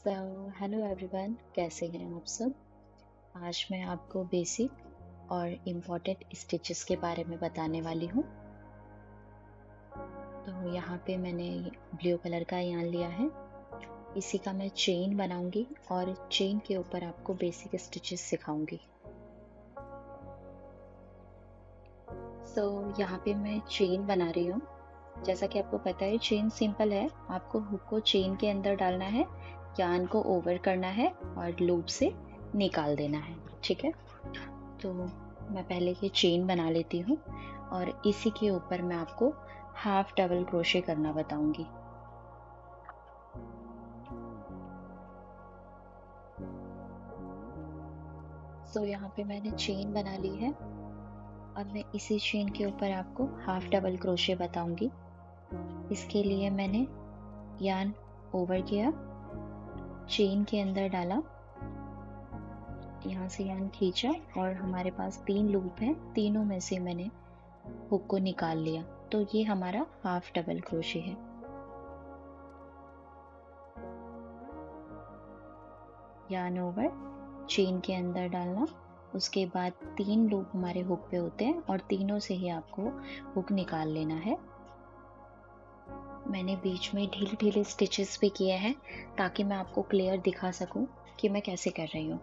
So hello everyone, कैसे हैं आप सब। आज मैं आपको बेसिक और इम्पोर्टेंट स्टिचेस के बारे में बताने वाली हूँ। तो यहाँ पे मैंने ब्लू कलर का यार्न लिया है। इसी का मैं चेन बनाऊंगी और चेन के ऊपर आपको बेसिक स्टिचेस सिखाऊंगी। सो यहाँ पे मैं चेन बना रही हूँ। जैसा कि आपको पता है, चेन सिंपल है। आपको हुक को चेन के अंदर डालना है, यार्न को ओवर करना है और लूप से निकाल देना है। ठीक है, तो मैं पहले ये चेन बना लेती हूँ और इसी के ऊपर मैं आपको हाफ डबल क्रोशे करना बताऊंगी। सो यहाँ पे मैंने चेन बना ली है और मैं इसी चेन के ऊपर आपको हाफ डबल क्रोशे बताऊंगी। इसके लिए मैंने यार्न ओवर किया, चेन के अंदर डाला, यहाँ से यार्न खींचा और हमारे पास 3 लूप हैं। तीनों में से मैंने हुक को निकाल लिया, तो ये हमारा हाफ डबल क्रोशे है। यार्न ओवर, चेन के अंदर डालना, उसके बाद 3 लूप हमारे हुक पे होते हैं और तीनों से ही आपको हुक निकाल लेना है। मैंने बीच में ढीले ढीले स्टिचेस भी किए हैं ताकि मैं आपको क्लियर दिखा सकूं कि मैं कैसे कर रही हूँ।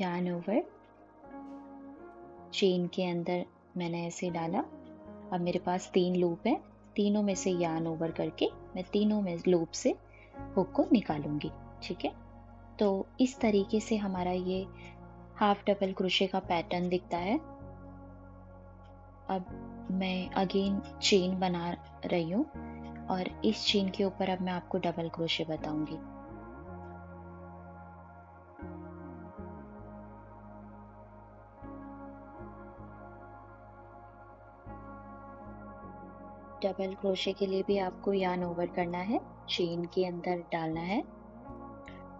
यार्न ओवर, चेन के अंदर मैंने ऐसे डाला। अब मेरे पास 3 लूप हैं, तीनों में से यार्न ओवर करके मैं तीनों में लूप से हुक को निकालूंगी। ठीक है, तो इस तरीके से हमारा ये हाफ डबल क्रोशे का पैटर्न दिखता है। अब मैं अगेन चेन बना रही हूँ और इस चेन के ऊपर अब मैं आपको डबल क्रोशे बताऊंगी। डबल क्रोशे के लिए भी आपको यार्न ओवर करना है, चेन के अंदर डालना है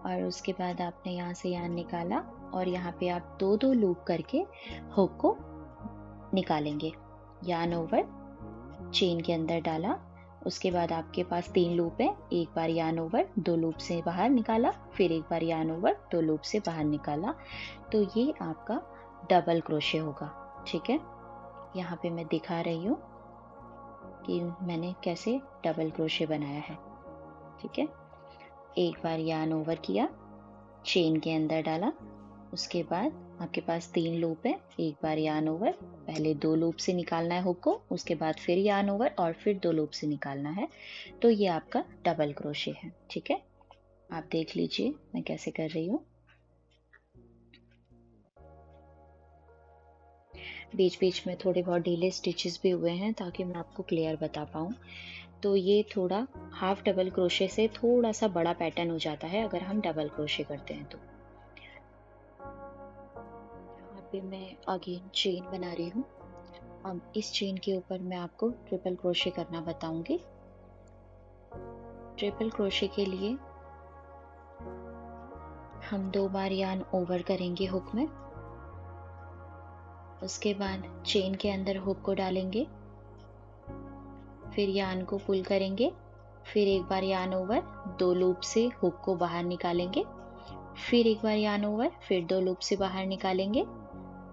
और उसके बाद आपने यहाँ से यार्न निकाला और यहाँ पे आप 2-2 लूप करके हुक को निकालेंगे। यार्न ओवर, चेन के अंदर डाला, उसके बाद आपके पास 3 लूप है। एक बार यार्न ओवर, 2 लूप से बाहर निकाला, फिर एक बार यार्न ओवर, 2 लूप से बाहर निकाला, तो ये आपका डबल क्रोशे होगा। ठीक है, यहाँ पे मैं दिखा रही हूँ कि मैंने कैसे डबल क्रोशे बनाया है। ठीक है, एक बार यार्न ओवर किया, चेन के अंदर डाला, उसके बाद आपके पास 3 लूप है। एक बार यार्न ओवर, पहले 2 लूप से निकालना है हुक को, उसके बाद फिर यार्न ओवर और फिर 2 लूप से निकालना है, तो ये आपका डबल क्रोशे है। ठीक है, आप देख लीजिए मैं कैसे कर रही हूँ। बीच बीच में थोड़े बहुत ढीले स्टिचेस भी हुए हैं ताकि मैं आपको क्लियर बता पाऊँ। तो ये थोड़ा हाफ डबल क्रोशे से थोड़ा सा बड़ा पैटर्न हो जाता है अगर हम डबल क्रोशे करते हैं तो। यहाँ पे मैं अगेन चेन बना रही हूँ। अब इस चेन के ऊपर मैं आपको ट्रिपल क्रोशे करना बताऊंगी। ट्रिपल क्रोशे के लिए हम 2 बार यार्न ओवर करेंगे हुक में, उसके बाद चेन के अंदर हुक को डालेंगे, फिर यार्न को पुल करेंगे, फिर एक बार यार्न ओवर, 2 लूप से हुक को बाहर निकालेंगे, फिर एक बार यार्न ओवर, फिर 2 लूप से बाहर निकालेंगे,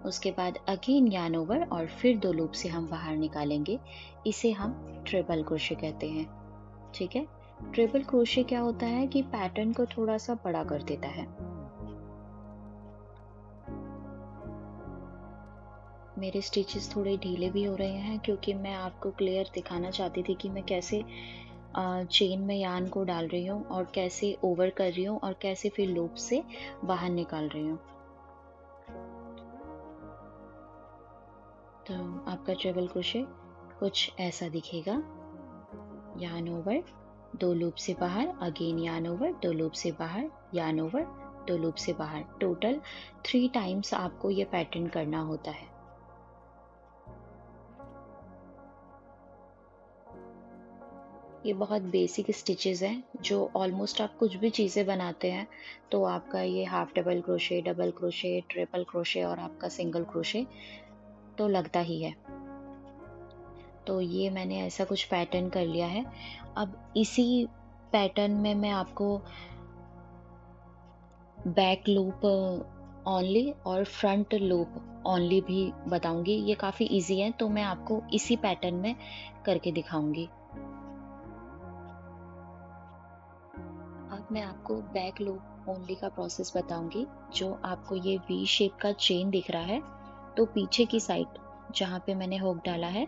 उसके बाद अगेन यार्न ओवर और फिर 2 लूप से हम बाहर निकालेंगे। इसे हम ट्रिपल क्रोशे कहते हैं। ठीक है, ट्रिपल क्रोशे क्या होता है कि पैटर्न को थोड़ा सा बड़ा कर देता है। मेरे स्टिचेस थोड़े ढीले भी हो रहे हैं क्योंकि मैं आपको क्लियर दिखाना चाहती थी कि मैं कैसे चेन में यार्न को डाल रही हूँ और कैसे ओवर कर रही हूँ और कैसे फिर लूप से बाहर निकाल रही हूँ। तो आपका ट्रिपल क्रोशे कुछ ऐसा दिखेगा। यार्न ओवर, 2 लूप से बाहर, अगेन यार्न ओवर, 2 लूप से बाहर, यार्न ओवर, 2 लूप से बाहर, टोटल 3 टाइम्स आपको ये पैटर्न करना होता है। ये बहुत बेसिक स्टिचेस हैं जो ऑलमोस्ट आप कुछ भी चीज़ें बनाते हैं तो आपका ये half double crochet, double crochet, triple crochet और आपका सिंगल क्रोशे तो लगता ही है। तो ये मैंने ऐसा कुछ पैटर्न कर लिया है। अब इसी पैटर्न में मैं आपको बैक लूप ओनली और फ्रंट लूप ओनली भी बताऊंगी। ये काफ़ी इजी है, तो मैं आपको इसी पैटर्न में करके दिखाऊंगी। अब मैं आपको बैक लूप ओनली का प्रोसेस बताऊंगी। जो आपको ये वी शेप का चेन दिख रहा है, तो पीछे की साइड जहाँ पे मैंने हुक डाला है,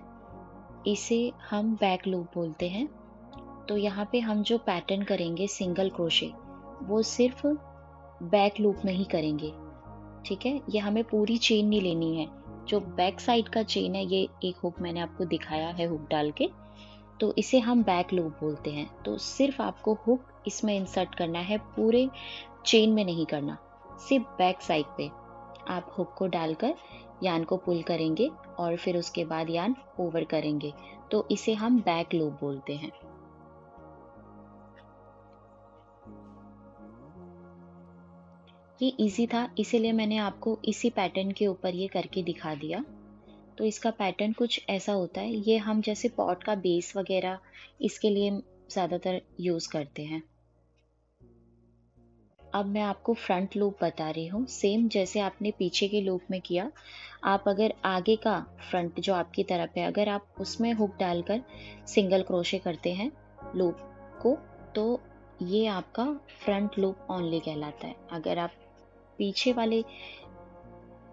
इसे हम बैक लूप बोलते हैं। तो यहाँ पे हम जो पैटर्न करेंगे सिंगल क्रोशे, वो सिर्फ बैक लूप में ही करेंगे। ठीक है, ये हमें पूरी चेन नहीं लेनी है। जो बैक साइड का चेन है, ये एक हुक मैंने आपको दिखाया है हुक डाल के, तो इसे हम बैक लूप बोलते हैं। तो सिर्फ आपको हुक इसमें इंसर्ट करना है, पूरे चेन में नहीं करना, सिर्फ बैक साइड पे आप हुक को डालकर यान को पुल करेंगे और फिर उसके बाद यान ओवर करेंगे, तो इसे हम बैक लूप बोलते हैं। ये इजी था, इसीलिए मैंने आपको इसी पैटर्न के ऊपर ये करके दिखा दिया। तो इसका पैटर्न कुछ ऐसा होता है, ये हम जैसे पॉट का बेस वगैरह इसके लिए ज़्यादातर यूज़ करते हैं। अब मैं आपको फ्रंट लूप बता रही हूँ। सेम जैसे आपने पीछे के लूप में किया, आप अगर आगे का फ्रंट जो आपकी तरफ है, अगर आप उसमें हुक डालकर सिंगल क्रोशे करते हैं लूप को, तो ये आपका फ्रंट लूप ओनली कहलाता है। अगर आप पीछे वाले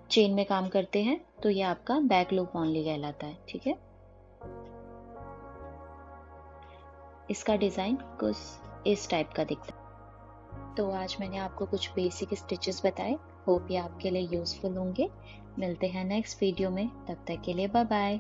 चेन में काम करते हैं, तो ये आपका बैक लूप ओनली कहलाता है। ठीक है, इसका डिज़ाइन कुछ इस टाइप का दिखता है। तो आज मैंने आपको कुछ बेसिक स्टिचेस बताए। होप ये आपके लिए यूज़फुल होंगे। मिलते हैं नेक्स्ट वीडियो में, तब तक के लिए बाय बाय।